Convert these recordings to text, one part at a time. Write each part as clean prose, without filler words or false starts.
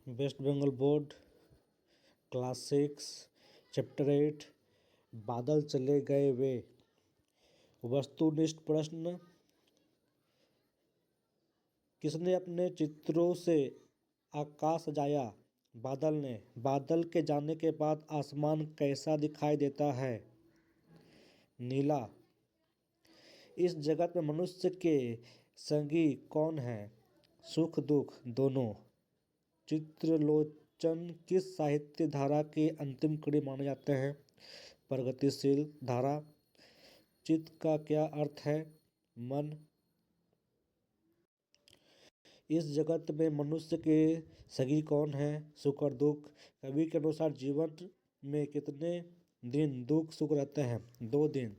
Waste Bengal board class 6 chapter 8 बादल चले गए वे। वस्तुनिष्ठ प्रश्न, किसने अपने चित्रों से आकाश सजाया? बादल ने। बादल के जाने के बाद आसमान कैसा दिखाई देता है? नीला। इस जगत में मनुष्य के संगी कौन है? सुख दुख दोनों। चित्रलोचन किस साहित्य धारा के अंतिम कड़ी माने जाते हैं? प्रगतिशील धारा। चित्त का क्या अर्थ है? मन। इस जगत में मनुष्य के संगी कौन है? सुख और दुख। कवि के अनुसार जीवन में कितने दिन दुख सुख रहते हैं? 2 दिन।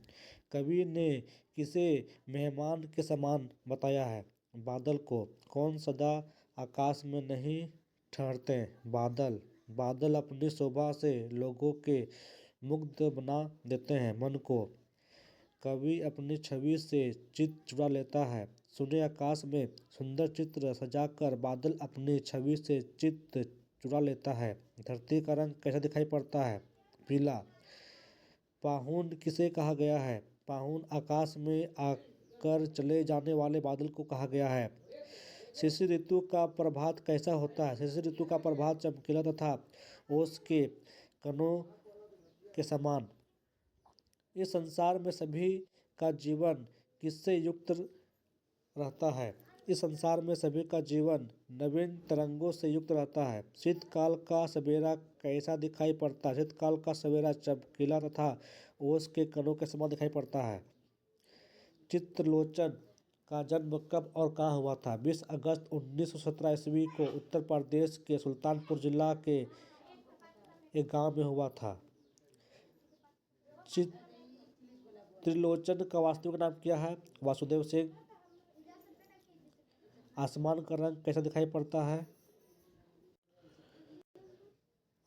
कवि ने किसे मेहमान के समान बताया है? बादल को। कौन सदा आकाश में नहीं ठहरते? बादल। बादल अपनी शोभा से लोगों के मुग्ध बना देते हैं मन को। कवि अपनी छवि से चित्त चुरा लेता है। सुने आकाश में सुंदर चित्र सजाकर बादल अपनी छवि से चित्त चुरा लेता है। धरती का रंग कैसा दिखाई पड़ता है? पीला। पाहुन किसे कहा गया है? पाहुन आकाश में आकर चले जाने वाले बादल को कहा गया है। शिशिर ऋतु का प्रभात कैसा होता है? शिशिर ऋतु का प्रभात चमकीला तथा ओस के कणों के समान। इस संसार में सभी का जीवन किससे युक्त रहता है? इस संसार में सभी का जीवन नवीन तरंगों से युक्त रहता है। शीतकाल का सवेरा कैसा दिखाई पड़ता है? शीतकाल का सवेरा चमकीला तथा ओस के कणों के समान दिखाई पड़ता है। चित्रलोचन का जन्म कब और कहाँ हुआ था? 20 अगस्त 1917 ईस्वी को उत्तर प्रदेश के सुल्तानपुर जिला के एक गांव में हुआ था। त्रिलोचन का वास्तविक नाम क्या है? वासुदेव सिंह। आसमान का रंग कैसा दिखाई पड़ता है?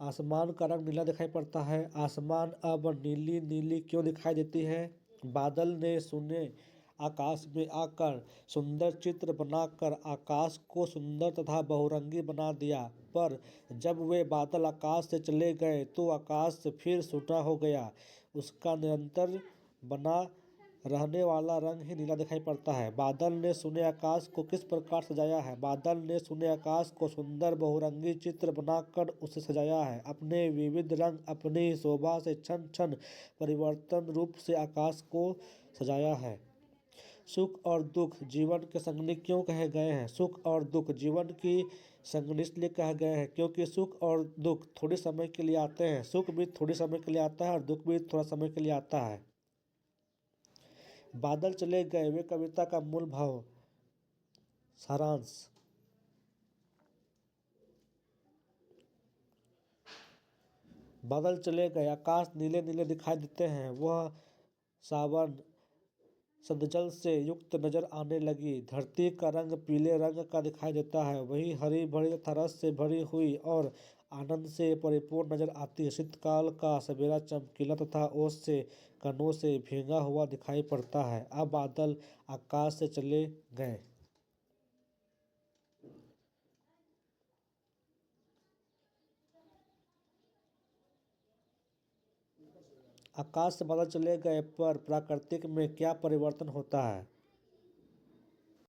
आसमान का रंग नीला दिखाई पड़ता है। आसमान अब नीली नीली क्यों दिखाई देती है? बादल ने सुने आकाश में आकर सुंदर चित्र बनाकर आकाश को सुंदर तथा बहुरंगी बना दिया, पर जब वे बादल आकाश से चले गए तो आकाश फिर सूना हो गया। उसका निरंतर बना रहने वाला रंग ही नीला दिखाई पड़ता है। बादल ने सुने आकाश को किस प्रकार सजाया है? बादल ने सुने आकाश को सुंदर बहुरंगी चित्र बनाकर उसे सजाया है। अपने विविध रंग अपनी शोभा से क्षण क्षण परिवर्तन रूप से आकाश को सजाया है। सुख और दुख जीवन के संगनी क्यों कहे गए हैं? सुख और दुख जीवन की संगनी इसलिए कहे गए हैं क्योंकि सुख और दुख थोड़े समय के लिए आते हैं। सुख भी थोड़े समय के लिए आता है और दुख भी थोड़ा समय के लिए आता है। बादल चले गए वे कविता का मूल भाव। सारांश। बादल चले गए, आकाश नीले नीले दिखाई देते हैं। वह सावन सदजल से युक्त नजर आने लगी। धरती का रंग पीले रंग का दिखाई देता है। वही हरी भरी तथा रस से भरी हुई और आनंद से परिपूर्ण नजर आती है। शीतकाल का सवेरा चमकीला तथा ओस से कणों से भींगा हुआ दिखाई पड़ता है। अब बादल आकाश से चले गए। आकाश से बादल चले गए पर प्रकृति में क्या परिवर्तन होता है?